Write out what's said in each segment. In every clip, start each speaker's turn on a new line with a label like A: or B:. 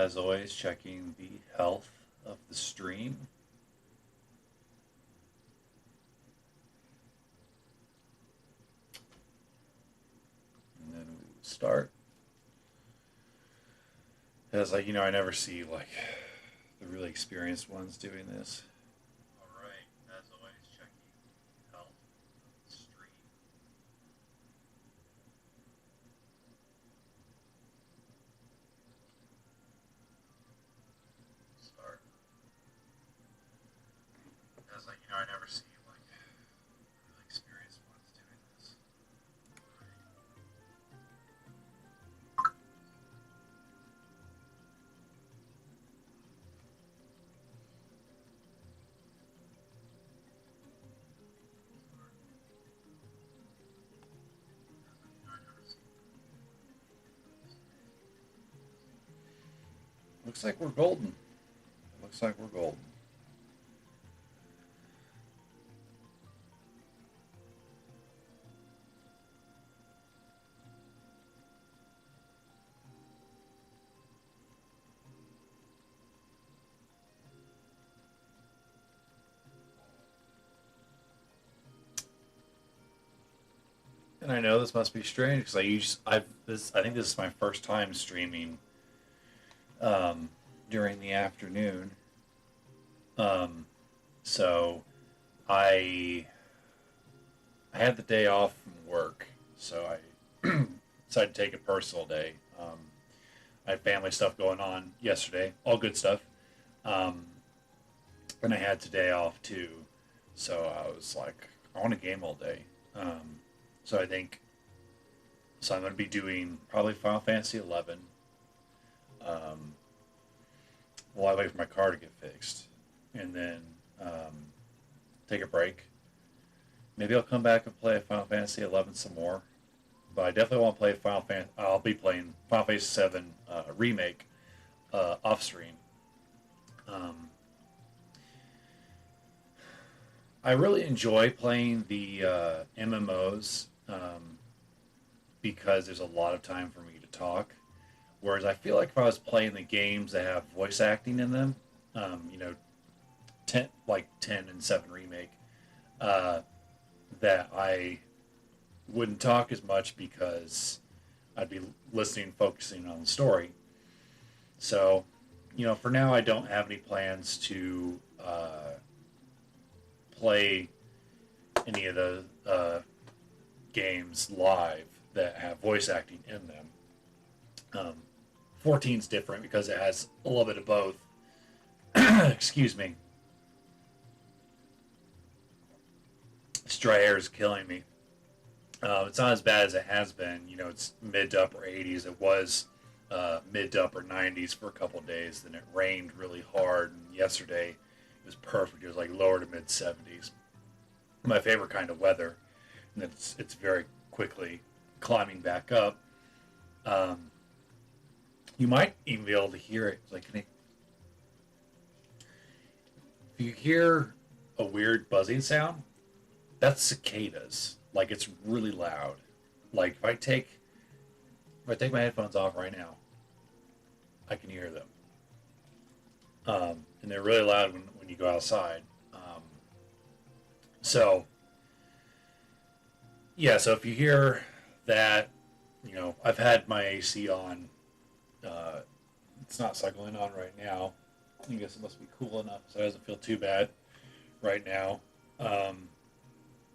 A: as always, checking the health of the stream. And then we start. As I never see like the really experienced ones doing this. All right, as always, checking the health of the stream. Start. As I never see like really experienced ones doing this. Looks like we're golden. Looks like we're golden. And I know this must be strange because I think this is my first time streaming during the afternoon. Um, so I I had the day off from work, so I decided to take a personal day. I had family stuff going on yesterday, all good stuff, um, and I had today off too. So I was like, I want to game all day. Um, so I think so. I'm going to be doing probably Final Fantasy 11. Um, while I wait for my car to get fixed, and then um, take a break. Maybe I'll come back and play Final Fantasy 11 some more. But I definitely want to play Final Fan. I'll be playing Final Fantasy 7 remake off stream. Um, I really enjoy playing the MMOs because there's a lot of time for me to talk. Whereas I feel like if I was playing the games that have voice acting in them, um, you know, 10 and 7 remake, uh, that I wouldn't talk as much because I'd be listening, focusing on the story. So, for now, I don't have any plans to play any of the games live that have voice acting in them. Um, 14 is different because it has a little bit of both. Excuse me. This dry air is killing me. It's not as bad as it has been. It's mid to upper 80s. It was mid to upper 90s for a couple of days. Then it rained really hard. And yesterday it was perfect. It was like lower to mid 70s. My favorite kind of weather. And it's very quickly climbing back up. Um, you might even be able to hear it. Like, if you hear a weird buzzing sound, that's cicadas. Like, it's really loud. Like, if I take my headphones off right now, I can hear them. And they're really loud when you go outside. So yeah, so if you hear that, I've had my AC on. Uh, it's not cycling on right now. I guess it must be cool enough so it doesn't feel too bad right now. Um,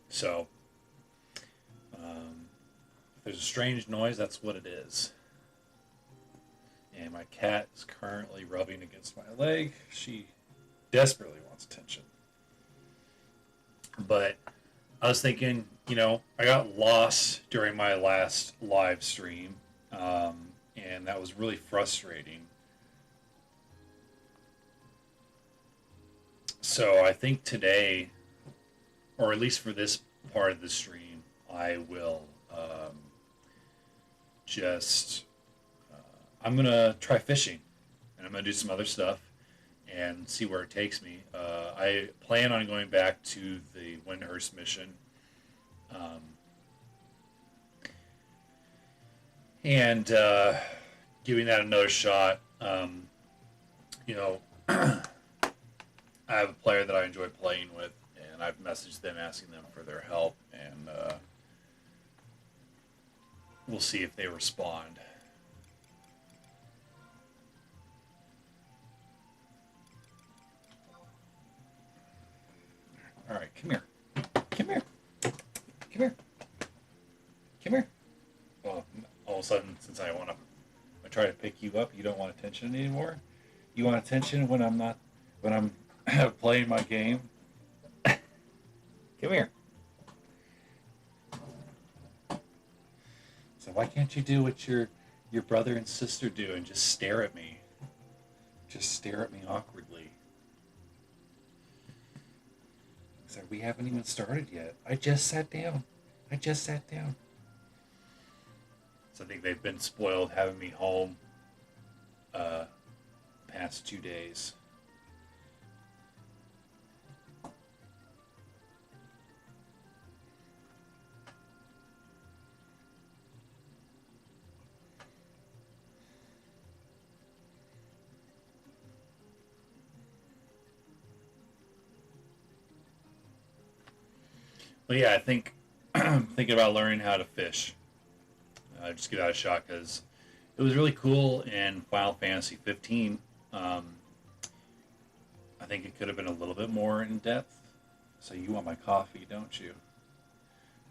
A: so if there's a strange noise, that's what it is. And my cat is currently rubbing against my leg. She desperately wants attention. But I was thinking, I got lost during my last live stream, and that was really frustrating. So I think today, or at least for this part of the stream, I will just I'm gonna try fishing, and I'm gonna do some other stuff and see where it takes me. I plan on going back to the Windhurst mission, um, and giving that another shot. you know, I have a player that I enjoy playing with, and I've messaged them asking them for their help, and we'll see if they respond. All right, come here. Come here. Come here. Come here. Well, all of a sudden, since I try to pick you up, you don't want attention anymore. You want attention when I'm not, when I'm playing my game. Come here. So why can't you do what your brother and sister do and just stare at me? Just stare at me awkwardly. So we haven't even started yet. I just sat down. I just sat down. So I think they've been spoiled having me home uh, past 2 days. But yeah, I think thinking about learning how to fish. Just give that a shot because it was really cool in Final Fantasy 15. Um, I think it could have been a little bit more in depth. So you want my coffee, don't you?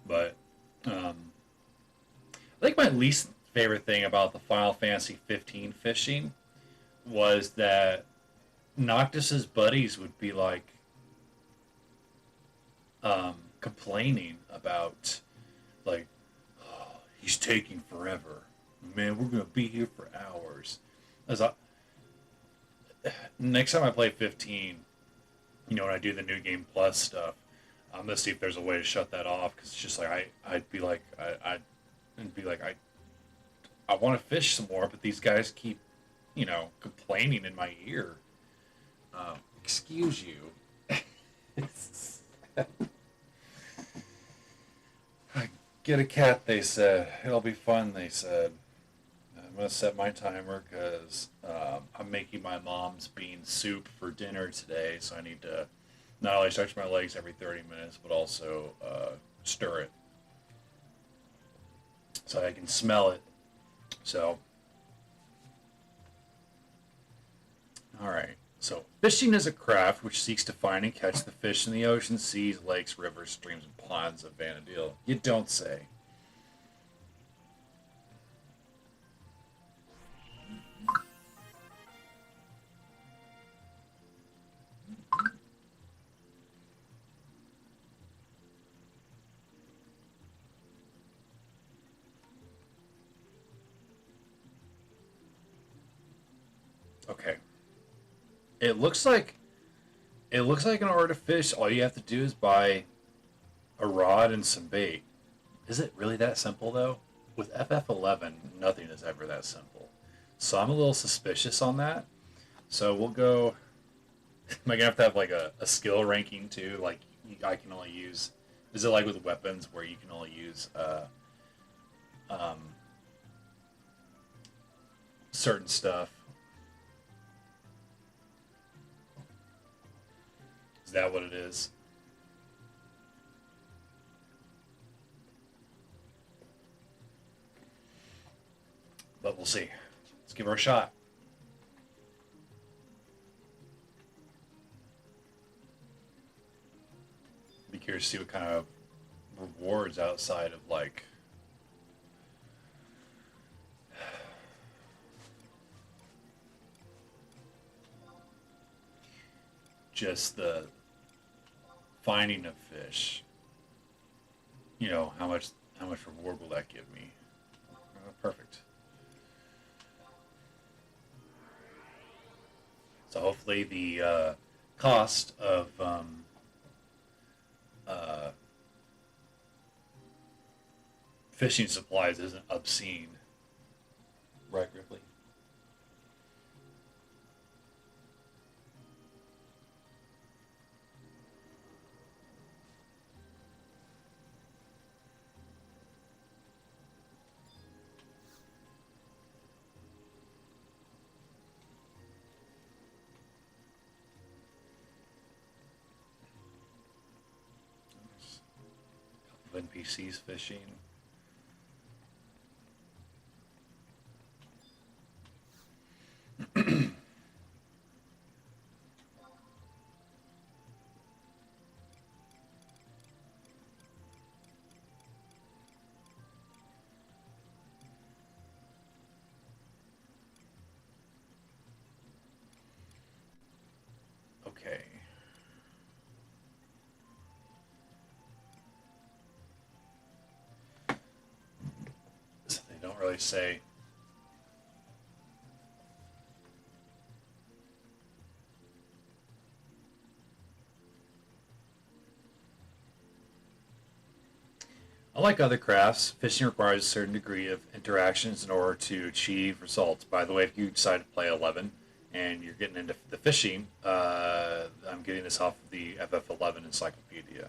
A: But I think my least favorite thing about the Final Fantasy 15 fishing was that Noctis's buddies would be like complaining about like, oh, he's taking forever. Man, we're gonna be here for hours. As I, next time I play 15, when I do the new game plus stuff, I'm gonna see if there's a way to shut that off because it's just like I'd be like I'd be like I want to fish some more, but these guys keep complaining in my ear. Excuse you. Get a cat, they said. It'll be fun, they said. I'm going to set my timer because I'm making my mom's bean soup for dinner today, so I need to not only stretch my legs every 30 minutes, but also stir it so I can smell it. So, all right. So, fishing is a craft which seeks to find and catch the fish in the ocean, seas, lakes, rivers, streams, and ponds of Vanadil. You don't say. Okay. It looks like in order to fish, all you have to do is buy a rod and some bait. Is it really that simple though? With FF11, nothing is ever that simple. So I'm a little suspicious on that. So we'll go. Am I gonna have to have like a skill ranking too? Like I can only use. Is it like with weapons where you can only use um, certain stuff? Is that what it is? But we'll see. Let's give her a shot. Be curious to see what kind of rewards outside of like just the finding of fish. How much reward will that give me? Perfect. So hopefully the cost of uh, fishing supplies isn't obscene. Right, Ripley? NPCs fishing. Okay. So they don't really say. Unlike other crafts, fishing requires a certain degree of interactions in order to achieve results. By the way, if you decide to play 11 and you're getting into the fishing, I'm getting this off of the FF11 encyclopedia.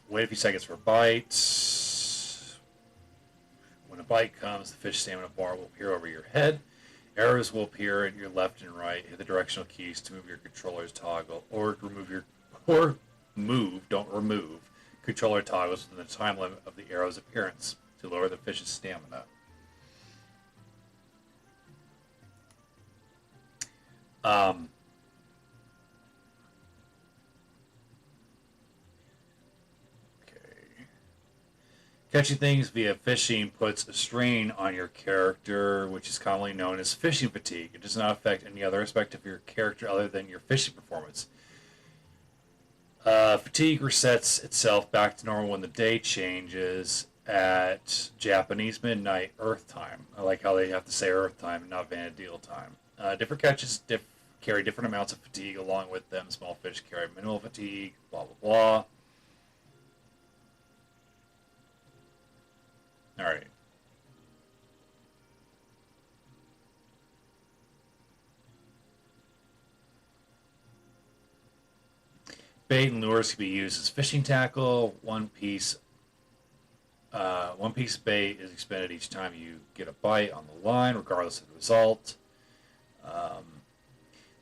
A: Wait a few seconds for a bite. When a bite comes, the fish stamina bar will appear over your head. Arrows will appear at your left and right. Hit the directional keys to move your controller's toggle, or don't remove controller toggles within the time limit of the arrow's appearance to lower the fish's stamina. Um, okay. Catching things via fishing puts a strain on your character, which is commonly known as fishing fatigue. It does not affect any other aspect of your character other than your fishing performance. Fatigue resets itself back to normal when the day changes at Japanese midnight Earth time. I like how they have to say Earth time and not Vanadil time. Different catches carry different amounts of fatigue along with them. Small fish carry minimal fatigue, blah, blah, blah. All right. Bait and lures can be used as fishing tackle. One piece of bait is expended each time you get a bite on the line, regardless of the result. Um,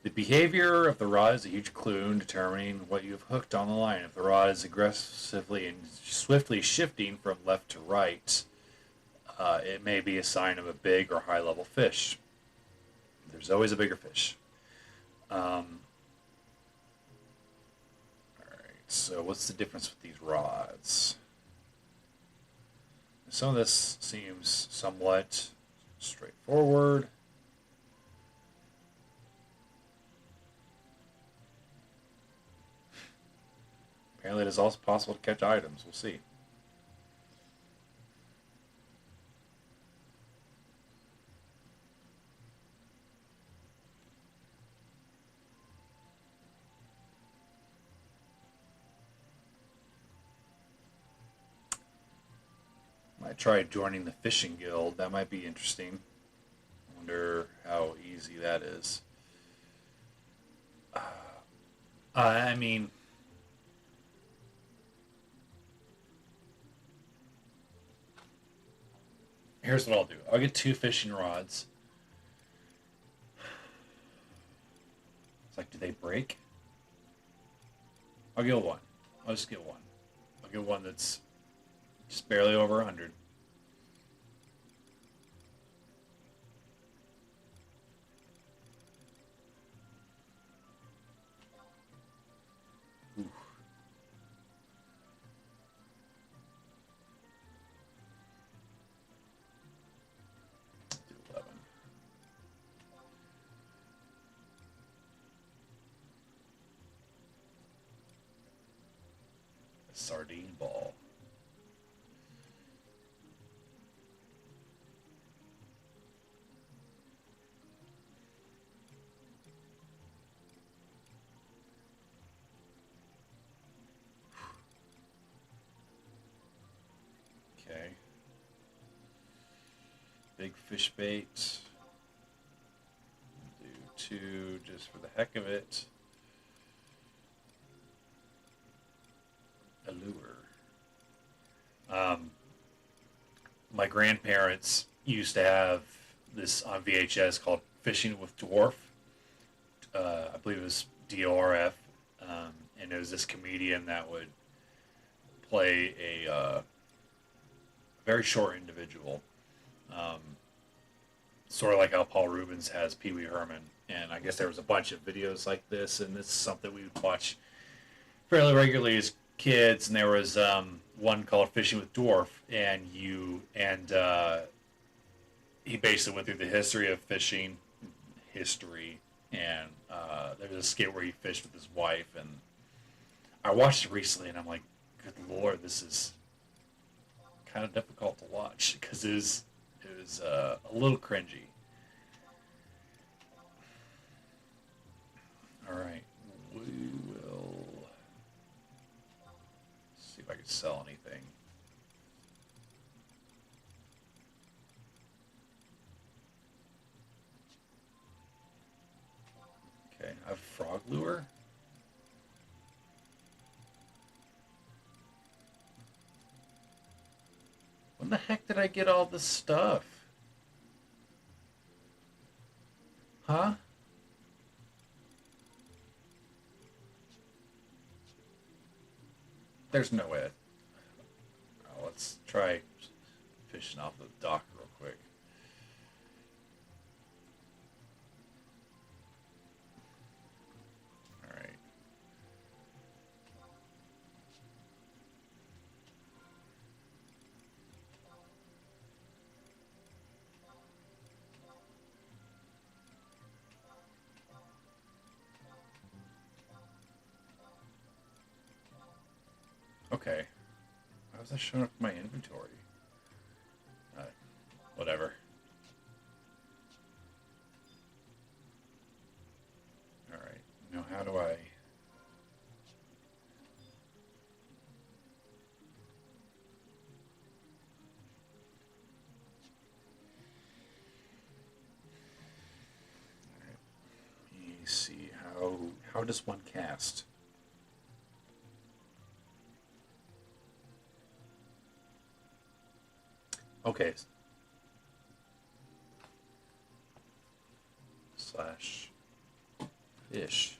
A: the behavior of the rod is a huge clue in determining what you have hooked on the line. If the rod is aggressively and swiftly shifting from left to right, it may be a sign of a big or high level fish. There's always a bigger fish. Um, Alright, so what's the difference with these rods? Some of this seems somewhat straightforward. Apparently, it is also possible to catch items. We'll see. Might try joining the fishing guild. That might be interesting. Wonder how easy that is. I mean, here's what I'll do. I'll get 2 fishing rods. It's like, do they break? I'll get one. I'll just get one. I'll get one that's just barely over 100. Ooh. Do 11. A sardine ball. Okay. Big fish bait. Do 2 just for the heck of it. A lure. My grandparents used to have this on VHS called Fishing with Dwarf. I believe it was DORF. And it was this comedian that would play a very short individual, um, sort of like how Paul Rubens has Pee Wee Herman. And I guess there was a bunch of videos like this, and this is something we would watch fairly regularly as kids. And there was one called Fishing with Dwarf, and he basically went through the history of fishing, and there was a skit where he fished with his wife, and I watched it recently, and I'm like, good lord, this is kind of difficult to watch because it was a little cringy. All right, we will see if I can sell anything. Okay, I have frog lure. When the heck did I get all this stuff? Huh? There's no way. Oh, let's try fishing off the dock real quick. All right. Okay. Why was that showing up in my inventory? Uh, Whatever. All right. Now, how do I? All right. Let me see how does one cast? Okay. Slash fish.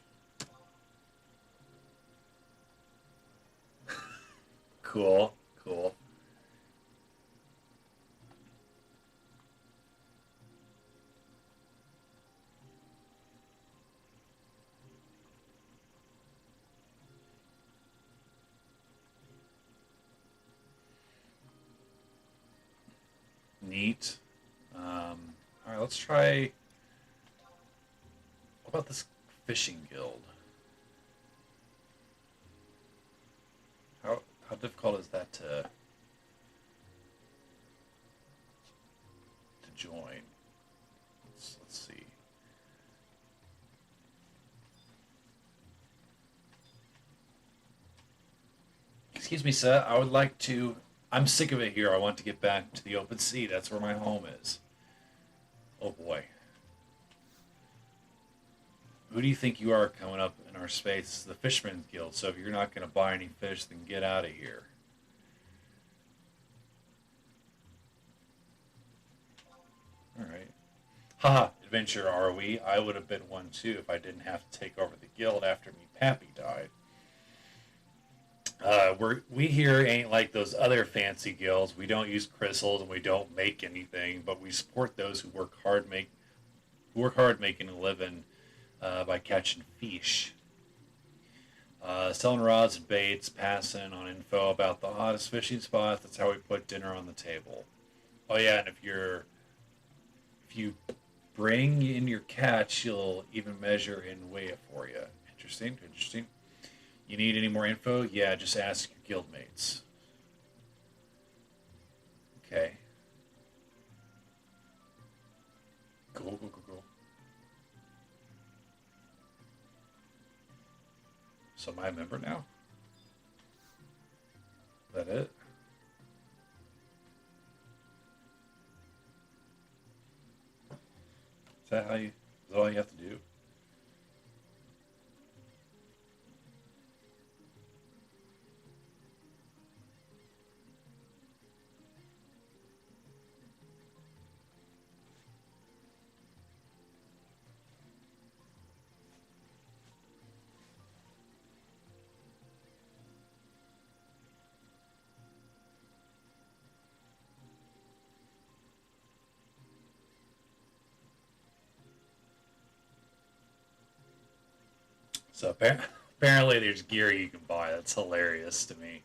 A: Cool. Cool. Neat. All right. Let's try. What about this fishing guild? How difficult is that to join? Let's see. Excuse me, sir. I would like to. I'm sick of it here. I want to get back to the open sea. That's where my home is. Oh boy. Who do you think you are coming up in our space? This is the Fisherman's Guild. So if you're not going to buy any fish, then get out of here. All right. Haha, adventure are we? I would have been one too if I didn't have to take over the guild after me pappy died. We here ain't like those other fancy guilds. We don't use crystals and we don't make anything, but we support those who work hard making a living by catching fish. Selling rods and baits, passing on info about the hottest fishing spots. That's how we put dinner on the table. Oh yeah, and if you bring in your catch, you'll even measure and weigh it for you. Interesting, interesting. You need any more info? Yeah, just ask your guildmates. Okay. Cool, cool, cool, cool. So am I a member now? Is that it? Is that all you have to do? So apparently there's gear you can buy. That's hilarious to me.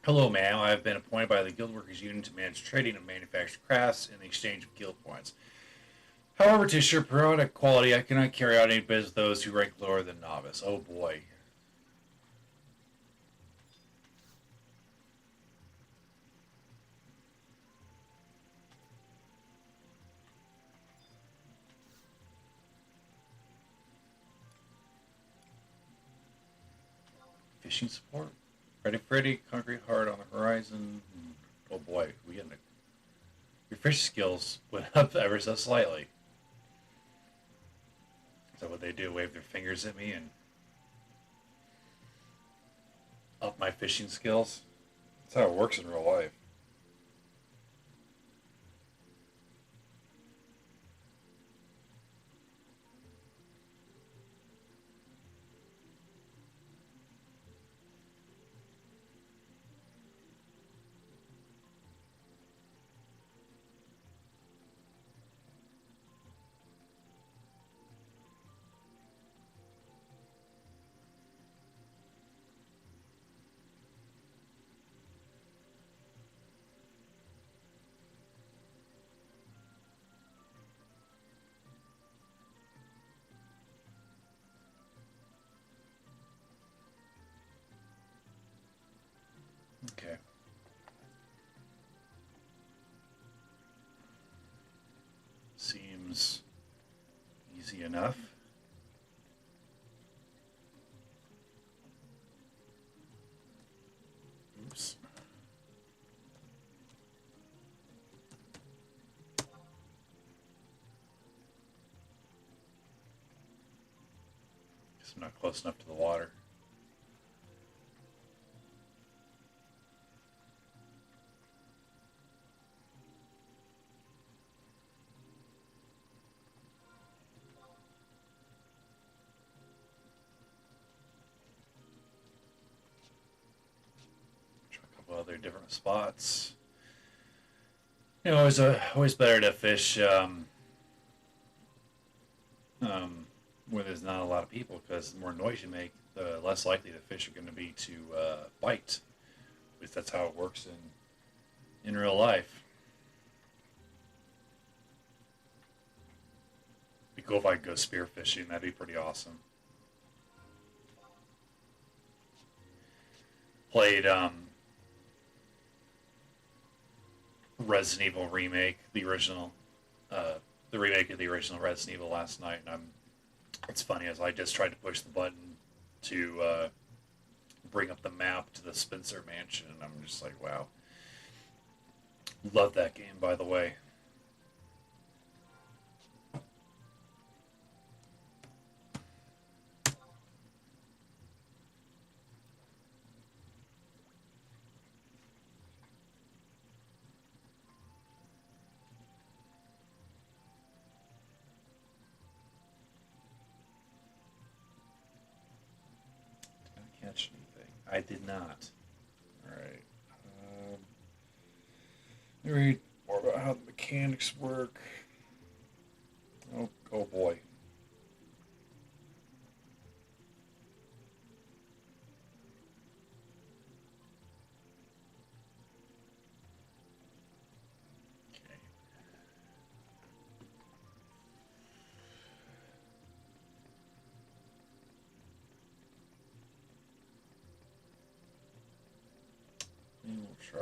A: Hello, ma'am. I have been appointed by the Guild Workers Union to manage trading of manufactured crafts in the exchange of guild points. However, to ensure product quality, I cannot carry out any business with those who rank lower than novice. Oh boy. Fishing support? Freddy, concrete hard on the horizon. Oh boy, we getting your fish skills went up ever so slightly. Is that what they do? Wave their fingers at me and up my fishing skills? That's how it works in real life. Okay. Seems easy enough. Oops. Guess I'm not close enough to the water. Try a couple other different spots. You know, always better to fish um, where there's not a lot of people, because the more noise you make, the less likely the fish are going to be to bite. At least that's how it works in real life. It'd be cool if I could go spear fishing. That'd be pretty awesome. Played Resident Evil remake, uh, the remake of the original Resident Evil last night, and it's funny as I just tried to push the button to bring up the map to the Spencer Mansion, and I'm just like, wow, love that game, by the way. Did I catch anything? I did not. All right. Let me read more about how the mechanics work. Oh boy. Okay. We will try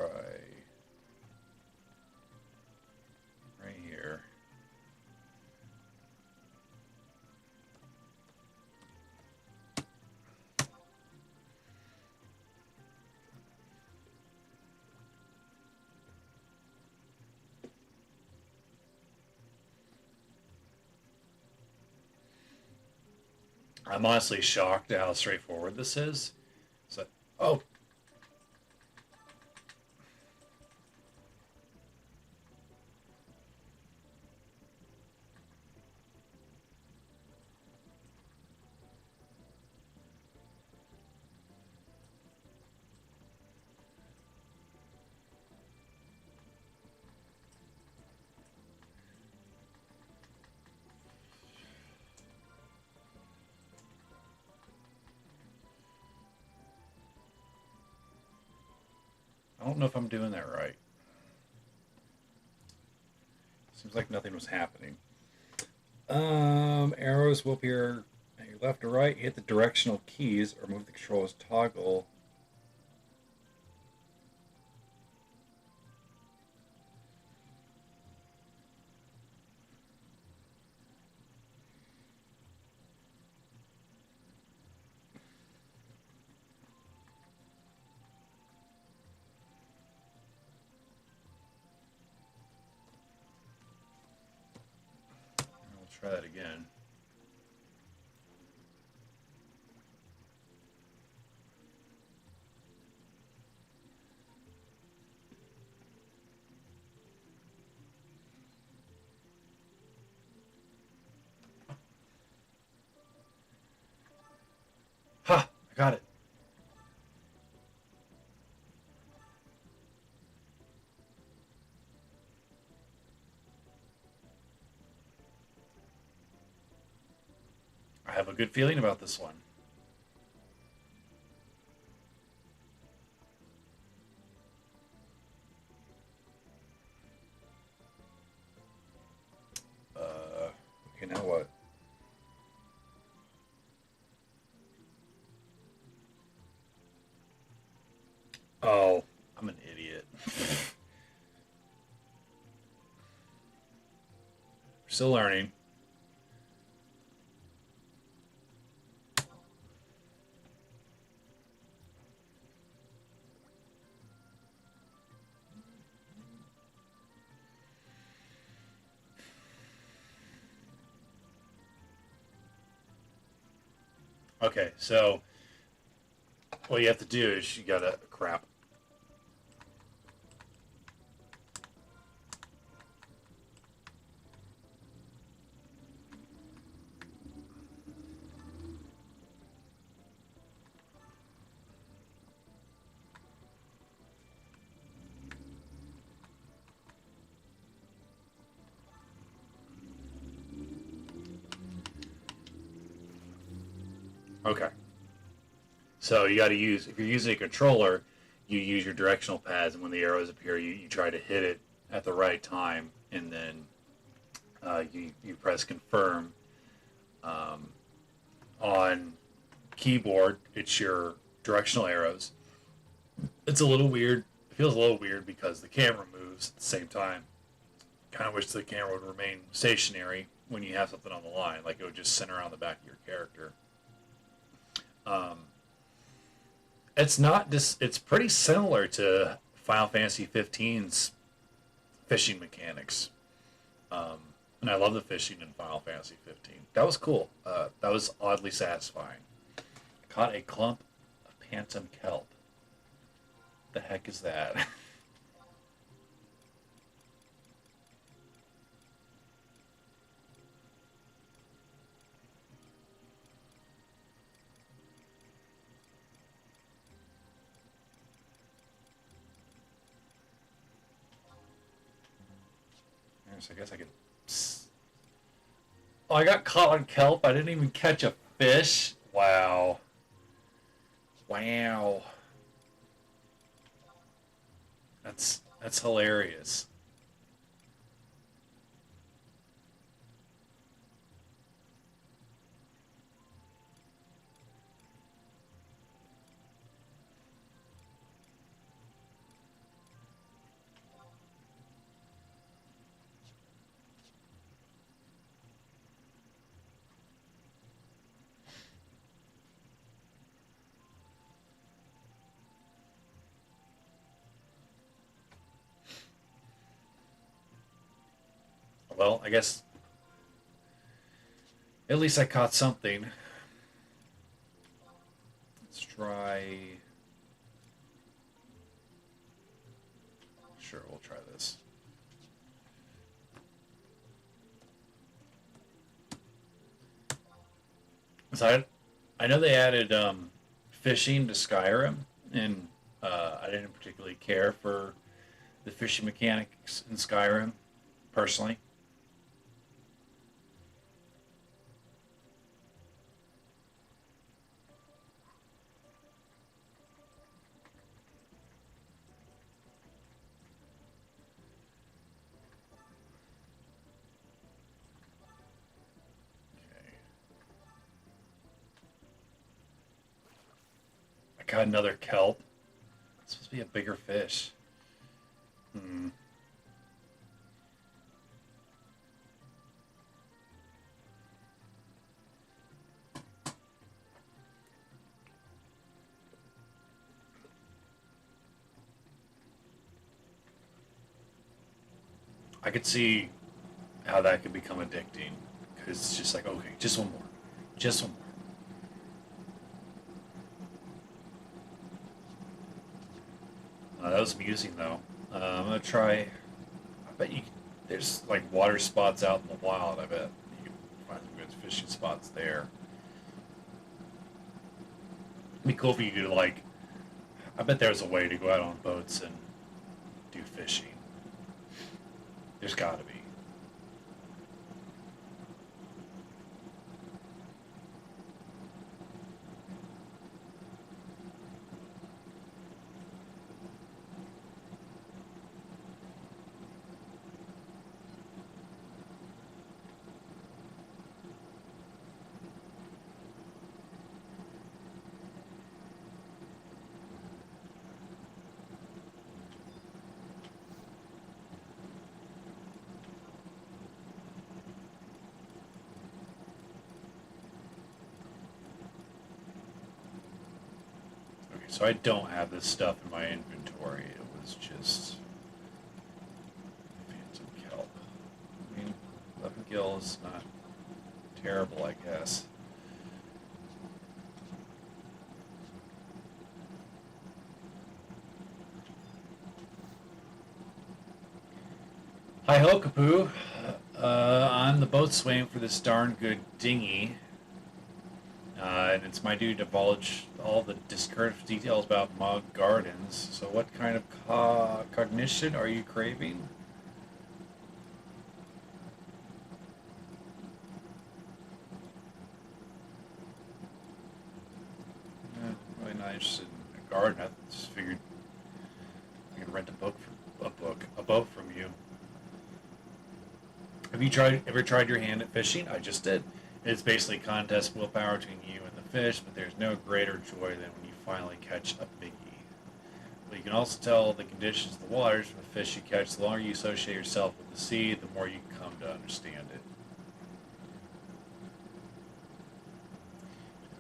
A: right here. I'm honestly shocked at how straightforward this is. So, oh, I don't know if I'm doing that right. Seems like nothing was happening. Arrows will appear at your left or right. Hit the directional keys or move the controls toggle. I'll try that again. Ha! I got it. I have a good feeling about this one. Okay, now what? Oh, I'm an idiot. Still learning. Okay, so what you have to do is you gotta crap. Okay. So you got to use, if you're using a controller, you use your directional pads, and when the arrows appear, you try to hit it at the right time, and then you press confirm. Um, on keyboard, it's your directional arrows. It's a little weird. It feels a little weird because the camera moves at the same time. Kind of wish the camera would remain stationary when you have something on the line, like it would just center on the back of your character. Um, it's not just. It's pretty similar to Final Fantasy 15's fishing mechanics. Um, and I love the fishing in Final Fantasy 15. That was cool. That was oddly satisfying. Caught a clump of Pantom kelp. The heck is that? So I guess I can. Oh, I got caught on kelp. I didn't even catch a fish. Wow. Wow. That's hilarious. Well, I guess at least I caught something. Let's try. Sure, we'll try this. So I know they added fishing to Skyrim, and I didn't particularly care for the fishing mechanics in Skyrim, personally. got another kelp. It's supposed to be a bigger fish. Hmm. I could see how that could become addicting because it's just like, okay, just one more, just one more. That was amusing though. I'm gonna try. I bet you there's like water spots out in the wild. I bet you can find some good fishing spots there. It'd be cool if you could like. I bet there's a way to go out on boats and do fishing. There's got to be. Okay, so I don't have this stuff in my inventory. It was just phantom kelp. I mean, 11 gil is not terrible, I guess. Hi ho, Kapoo. I'm the boatswain for this darn good dinghy, and it's my duty to divulge all the discursive details about Mog Gardens. So, what kind of cognition are you craving? Really not interested in a garden. I just figured I could rent a boat from you. Have you ever tried your hand at fishing? I just did. It's basically a contest willpower between you and the fish, but there's no greater joy than when you finally catch a biggie. But you can also tell the conditions of the waters from the fish you catch. The longer you associate yourself with the sea, the more you come to understand it.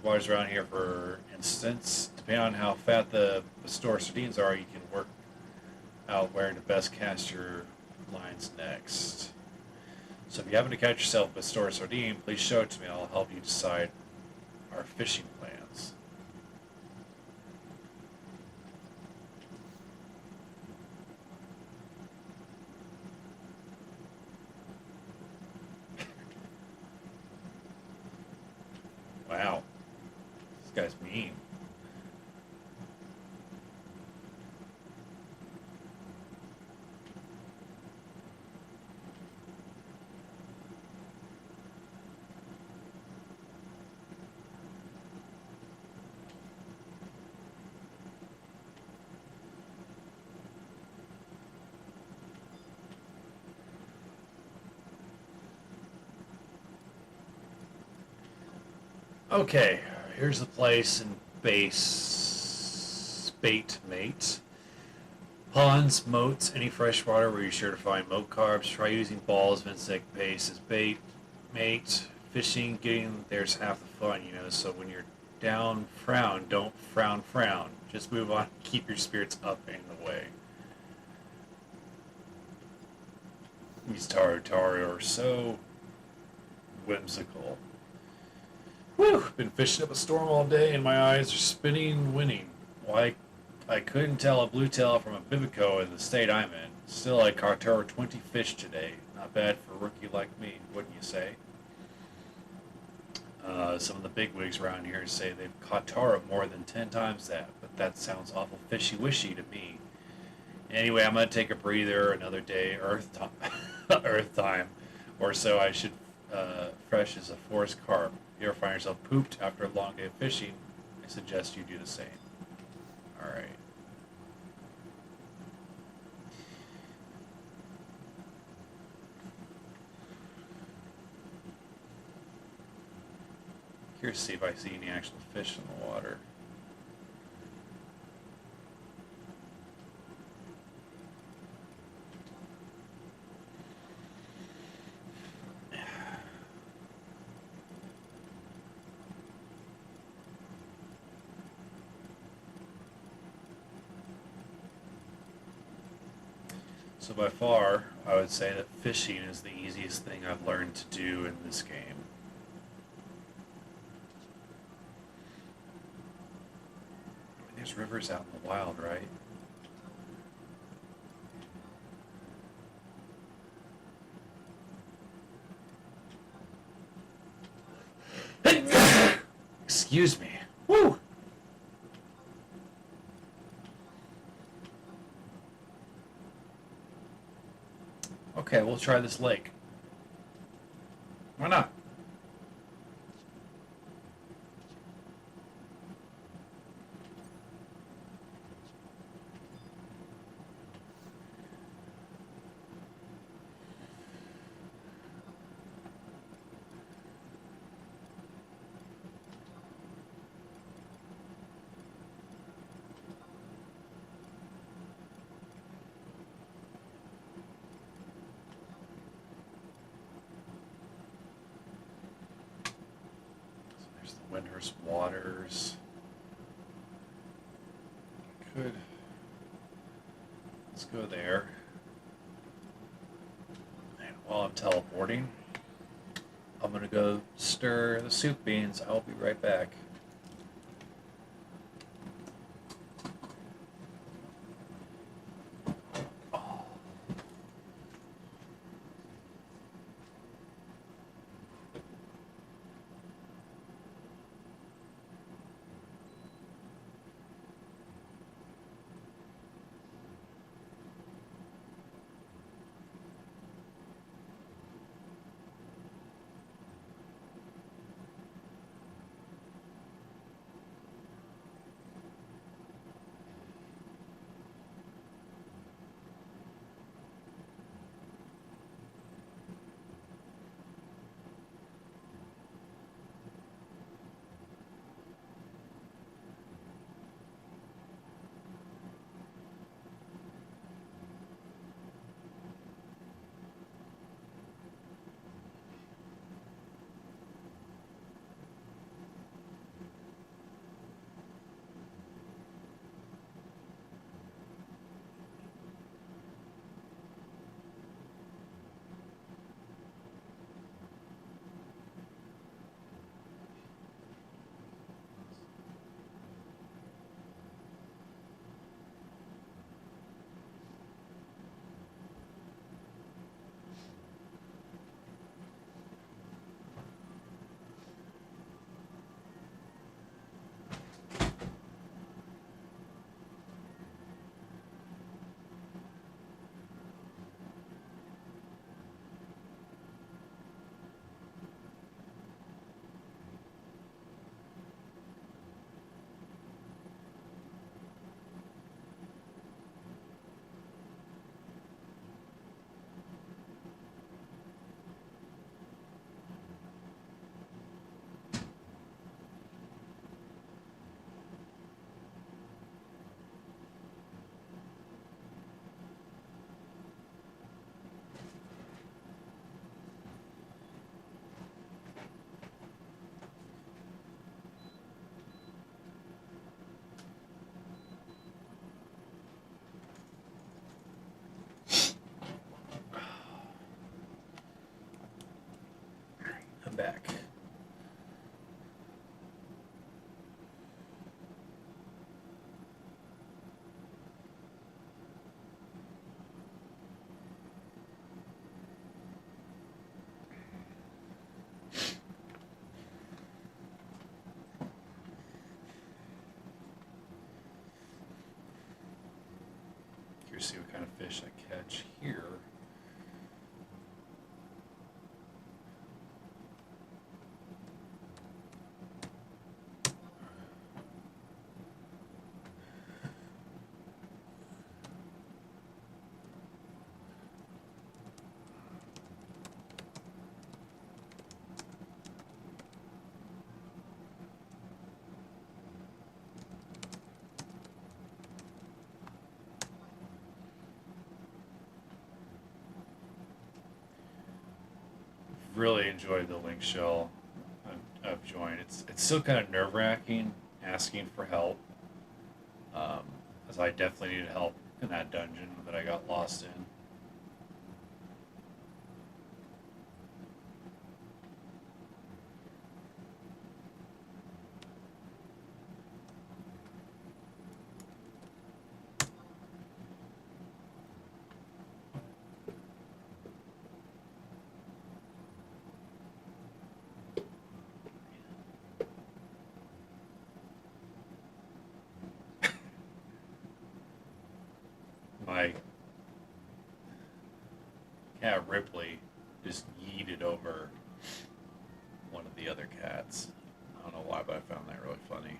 A: The waters around here, for instance, depending on how fat the store sardines are, you can work out where to best cast your lines next. So if you happen to catch yourself with store sardine, please show it to me. I'll help you decide our fishing plans. Wow, this guy's mean. Okay, here's the place in base bait mate. Ponds, moats, any freshwater where you're sure to find moat carbs. Try using balls of insect base as bait mate. Fishing, getting there's half the fun, you know. So when you're down, frown. Don't frown, frown. Just move on. Keep your spirits up in the way. These Taru are so whimsical. Whew, been fishing up a storm all day and my eyes are spinning winning. Why, I couldn't tell a bluetail from a bibico in the state I'm in. Still, I caught over 20 fish today. Not bad for a rookie like me, wouldn't you say? Some of the bigwigs around here say they've caught Tara more than 10 times that, but that sounds awful fishy-wishy to me. Anyway, I'm going to take a breather another day, Earth time, Earth time, or so I should fresh as a forest carp. If you ever find yourself pooped after a long day of fishing, I suggest you do the same. All right. Curious to see if I see any actual fish in the water. So by far, I would say that fishing is the easiest thing I've learned to do in this game. I mean, there's rivers out in the wild, right? Excuse me. Woo! Okay, we'll try this lake. Why not? So there's the Windhurst Waters. Good. Let's go there. And while I'm teleporting, I'm gonna go stir the soup beans. I'll be right back. I'm back. Curious to see what kind of fish I catch here. Really enjoyed the link shell I've joined. It's still kind of nerve wracking asking for help, um, as I definitely needed help in that dungeon that I got lost in. Yeah, Ripley just yeeted over one of the other cats. I don't know why, but I found that really funny.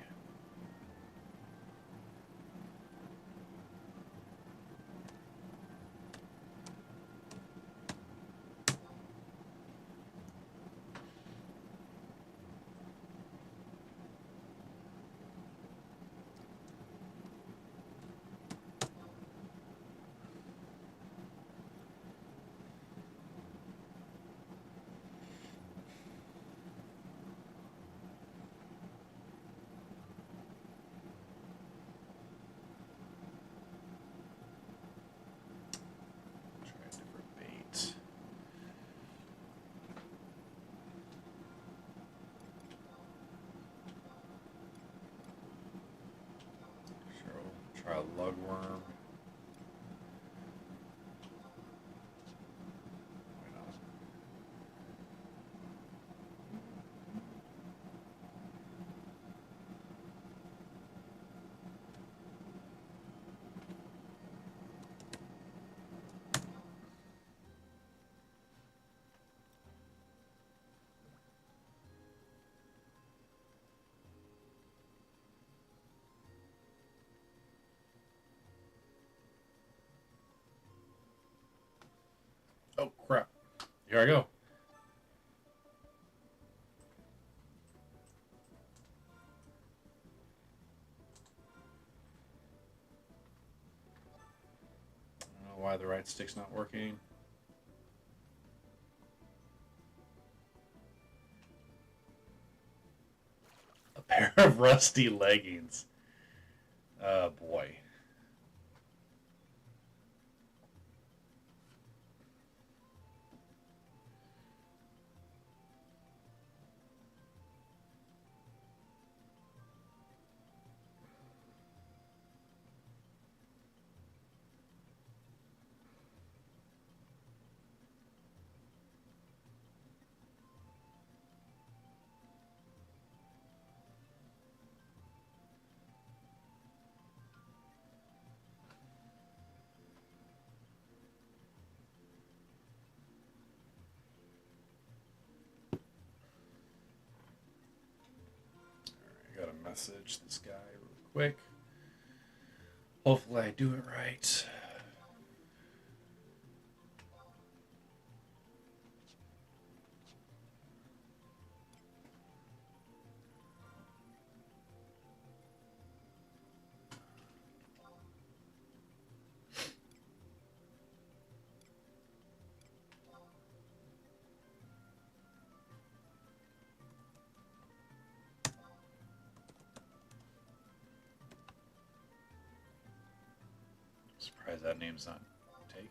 A: Try a different bait. Sure, we'll try a lugworm. Why not? Oh crap! Here I go. I don't know why the right stick's not working. A pair of rusty leggings. Oh boy. I gotta message this guy real quick. Hopefully I do it right. Surprised that name's not taken.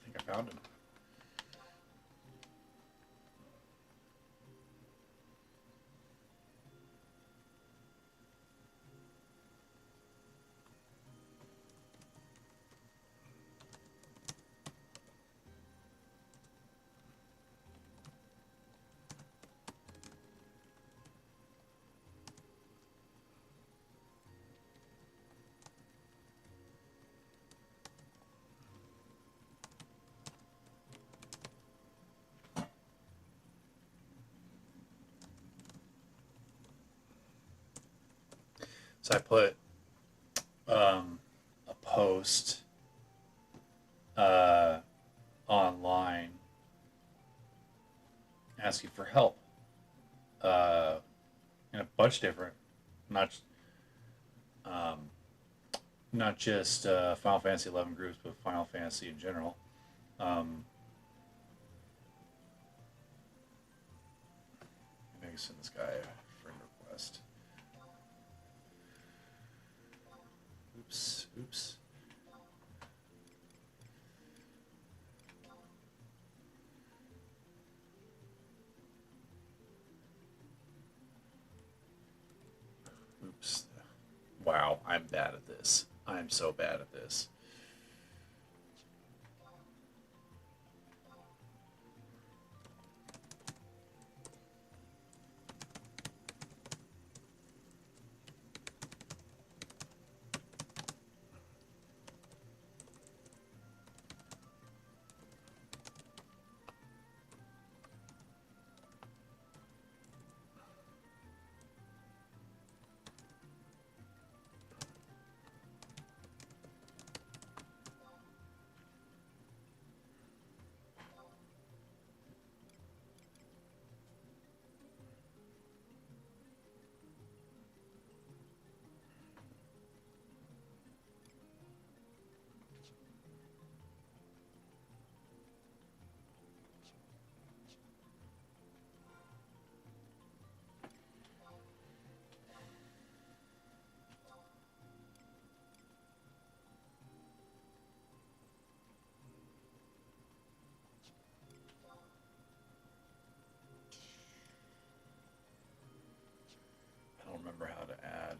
A: I think I found him. So I put a post uh, online asking for help in a bunch of different, not um, not just Final Fantasy 11 groups, but Final Fantasy in general. Um, maybe send this guy a friend request. Oops, oops. Oops. Wow, I'm bad at this. I'm so bad at this. I don't remember how to add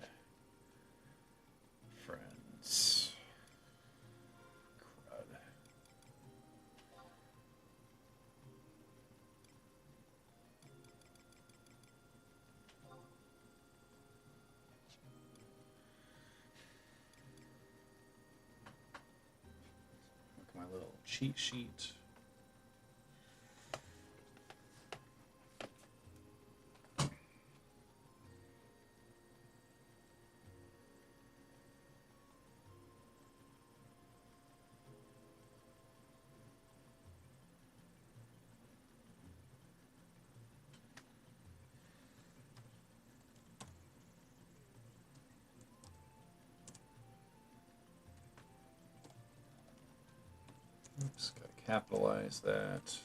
A: friends. Crud. Look at my little cheat sheet. Oops, gotta capitalize that.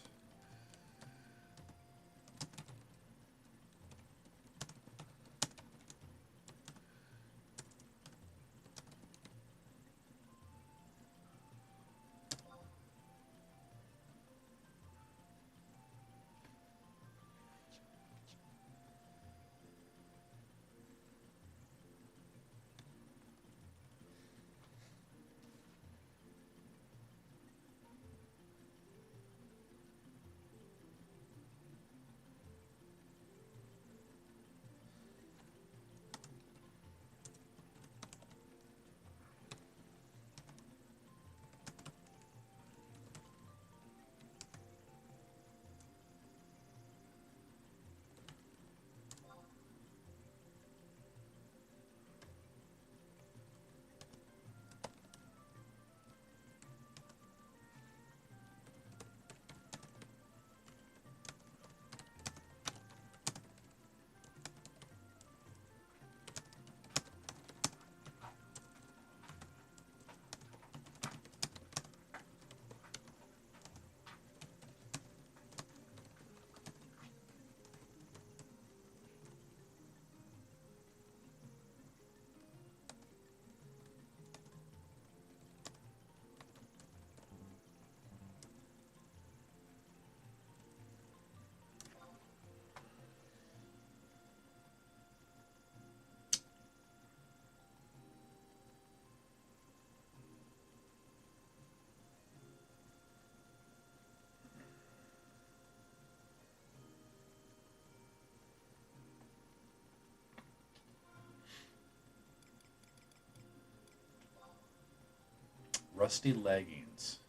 A: Rusty leggings.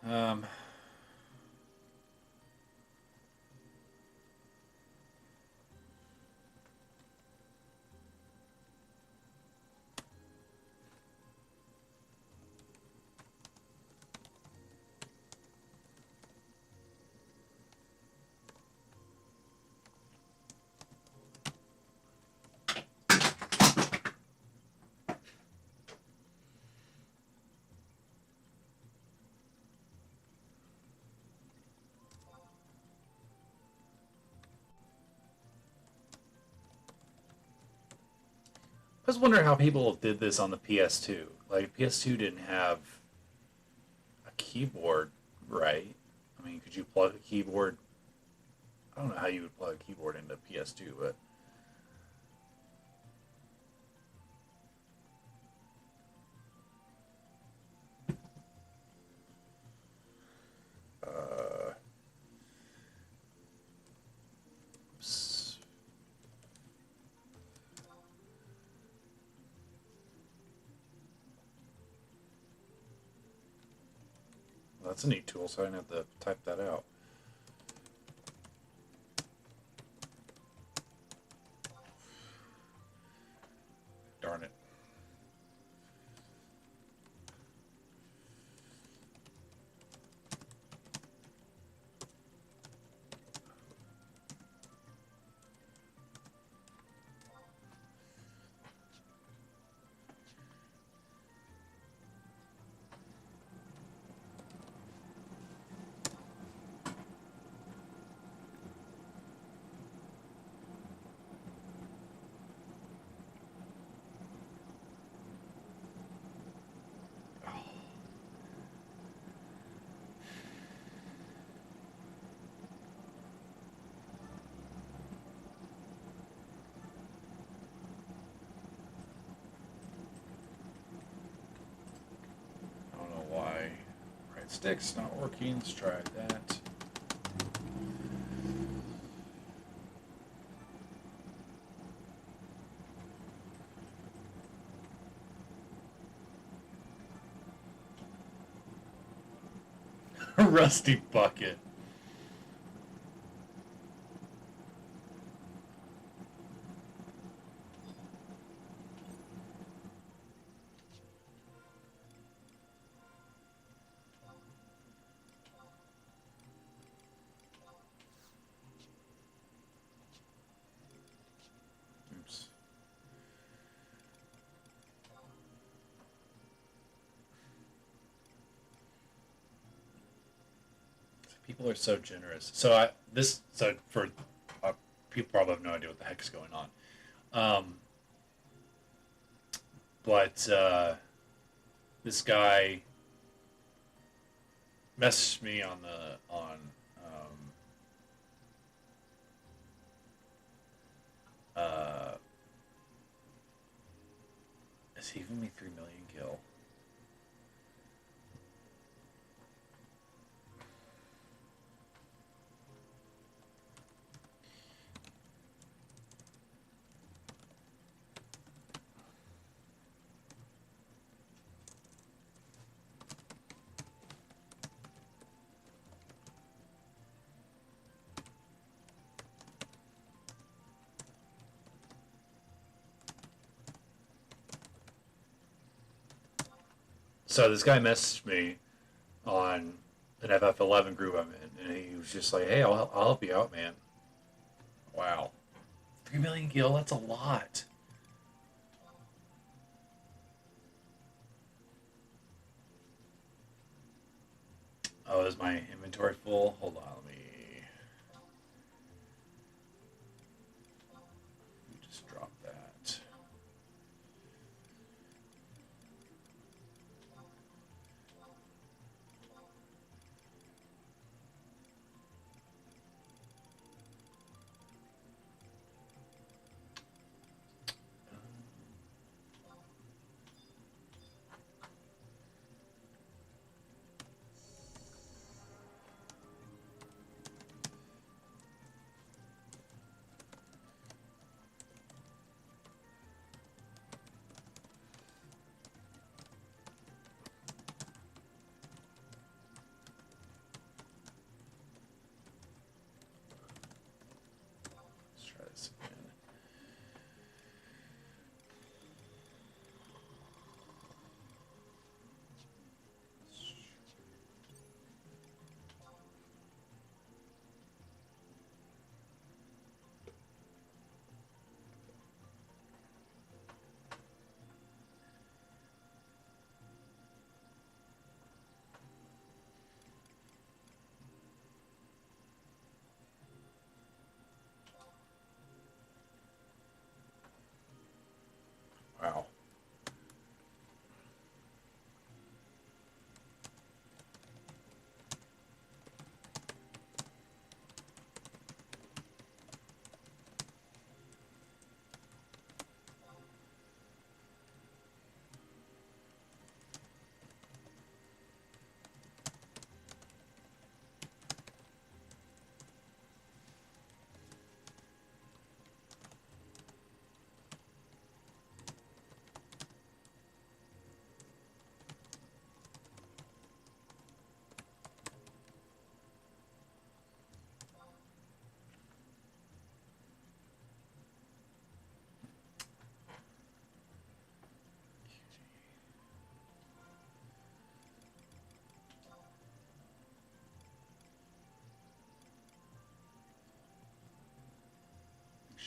A: Um, was wondering how people did this on the PS2. Like PS2 didn't have a keyboard, right? I mean, could you plug a keyboard? I don't know how you would plug a keyboard into PS2, but uh, that's a neat tool, so I didn't have to type that out. Darn it. I don't know why. Right stick's not working. Let's try that. Rusty bucket. Oops. People are so generous. So for people probably have no idea what the heck's going on. Um, but this guy messaged me on uh, is he giving me 3 million gil? So this guy messaged me on an FF11 group I'm in, and he was just like, "Hey, I'll help you out, man." Wow, 3 million gil. That's a lot. Oh, is my inventory full? Hold on, let me just drop that.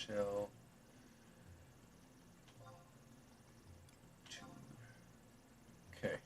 A: shell. Two. Okay.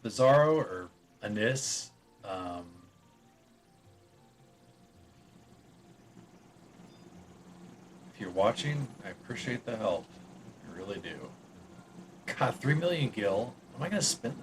A: Bizarro or Anis. Um, if you're watching, I appreciate the help. I really do. God, 3 million gil. Am I gonna spend?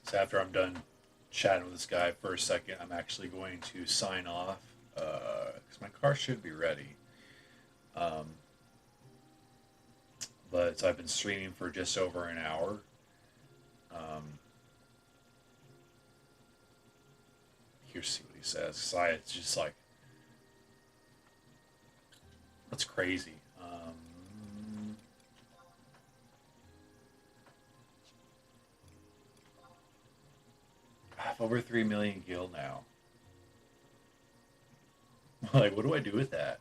A: So after I'm done chatting with this guy for a second, I'm actually going to sign off because my car should be ready. Um, but so I've been streaming for just over an hour. Um, Here's see what he says. So it's just like that's crazy. I have over 3 million gil now. Like, what do I do with that?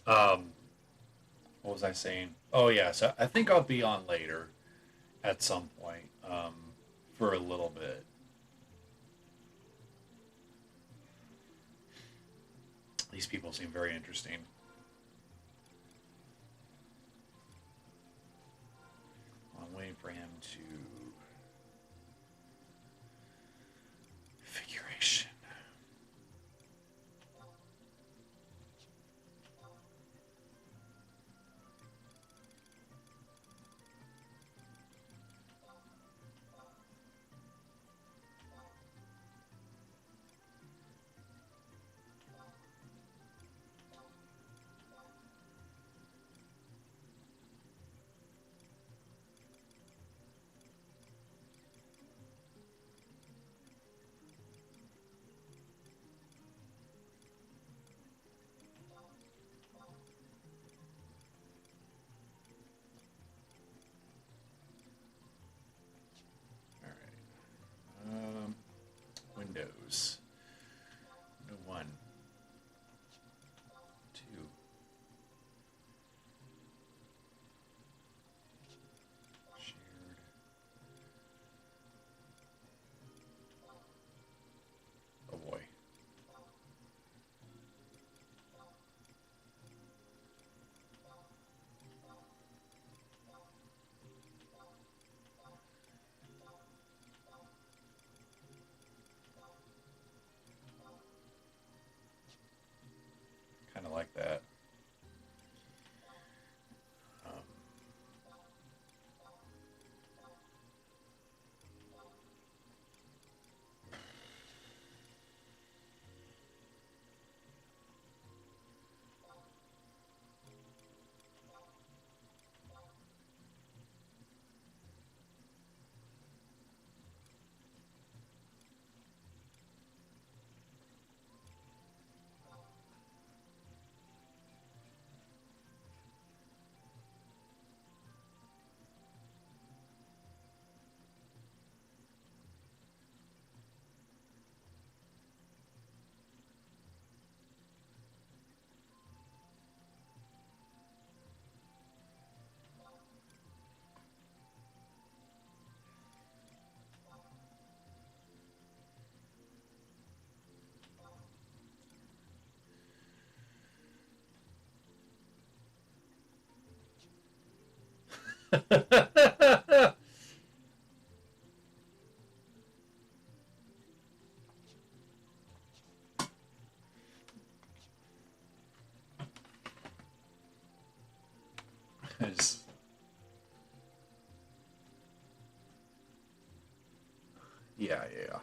A: Um, what was I saying? Oh yeah, so I think I'll be on later at some point for a little bit. These people seem very interesting. I'm waiting for him to configuration. It's- yeah, yeah.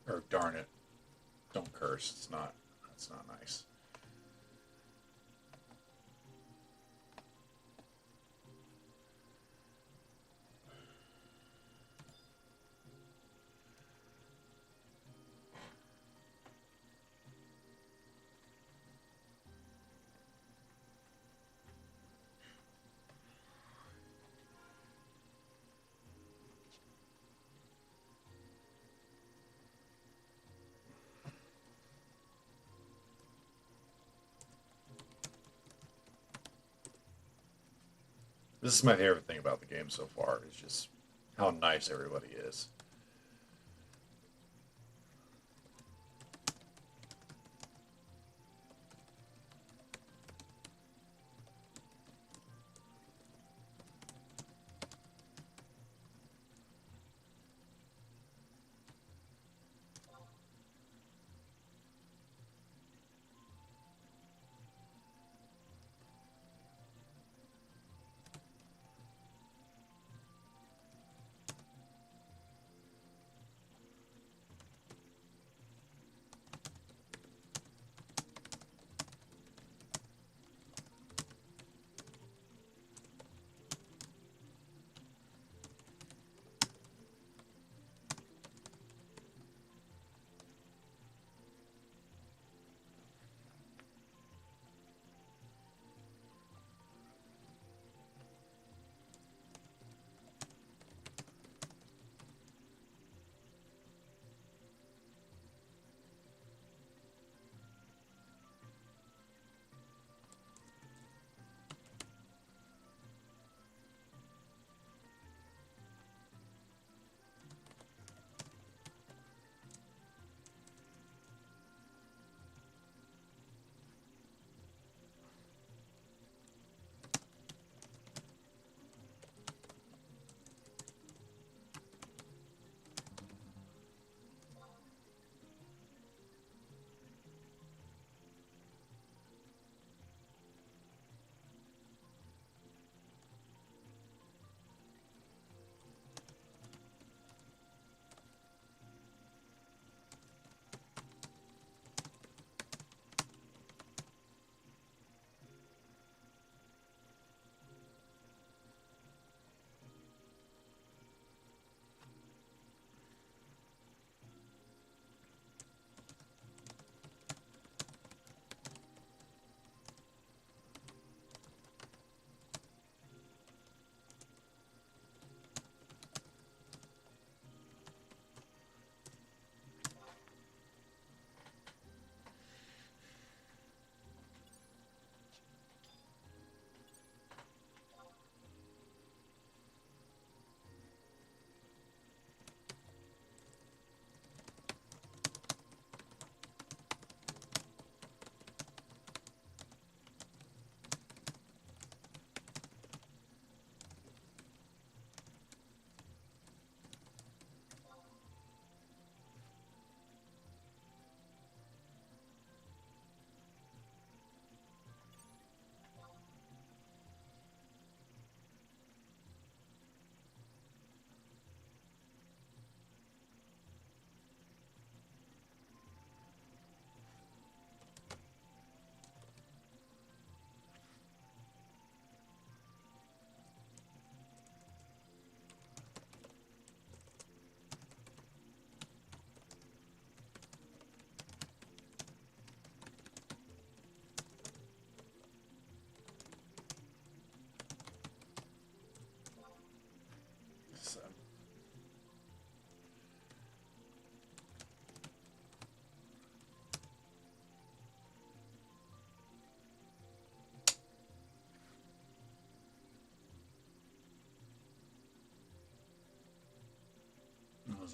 A: Or darn it, don't curse. It's not. That's not nice. This is my favorite thing about the game so far. Is just how nice everybody is.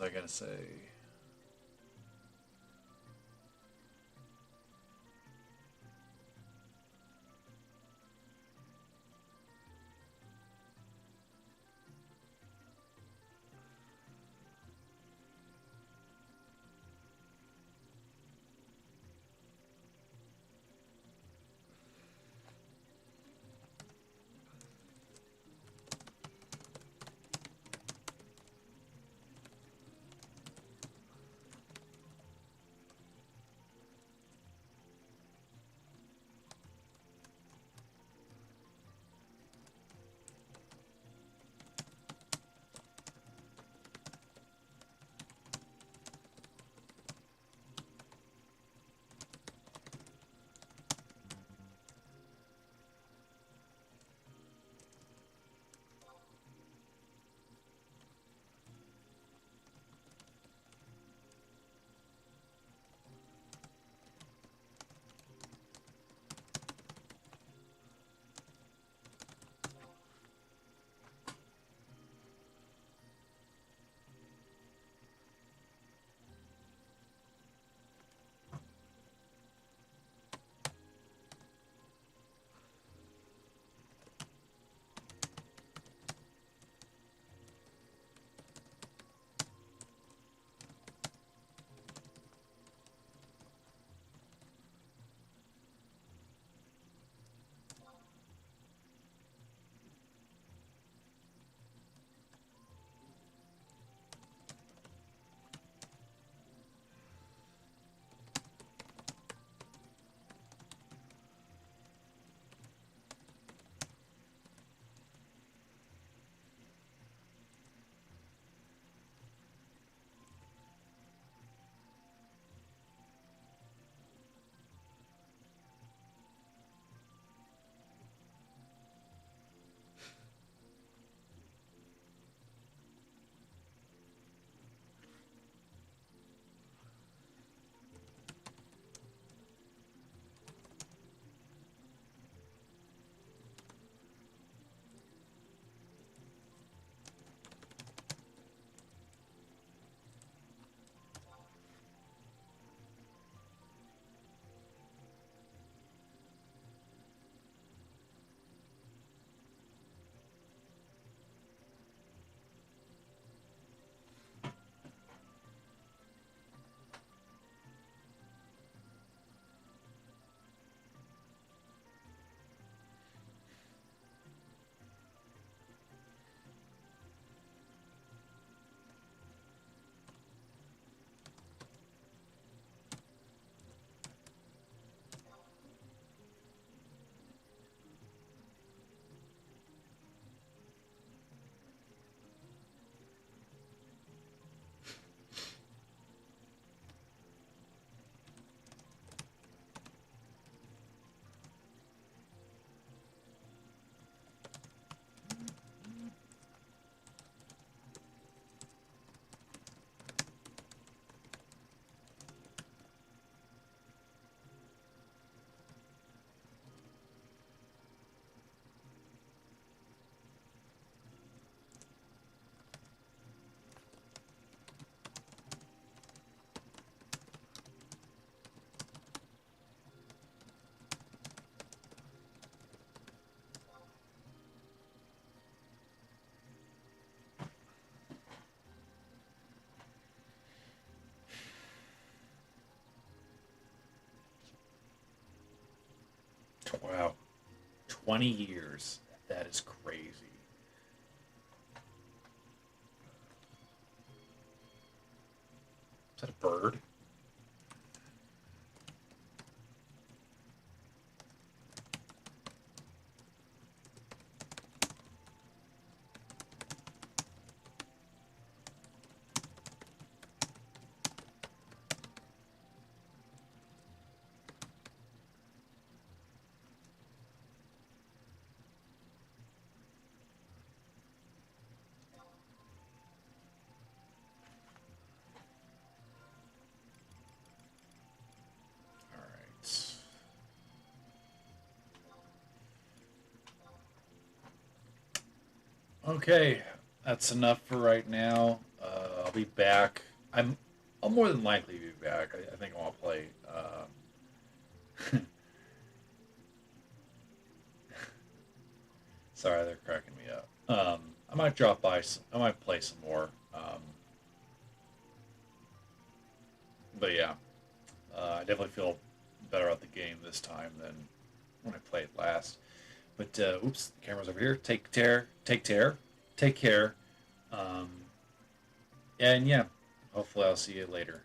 A: was I gonna say? Wow, 20 years. That is crazy. Is that a bird? All right. Okay, that's enough for right now. I'll be back. I'll more than likely be back. I think I want to play. Sorry, they're cracking me up. I might drop by. I might play some more. But yeah, I definitely feel better about the game this time than when I played last. But oops, the camera's over here. Take care. Um, and yeah, hopefully I'll see you later.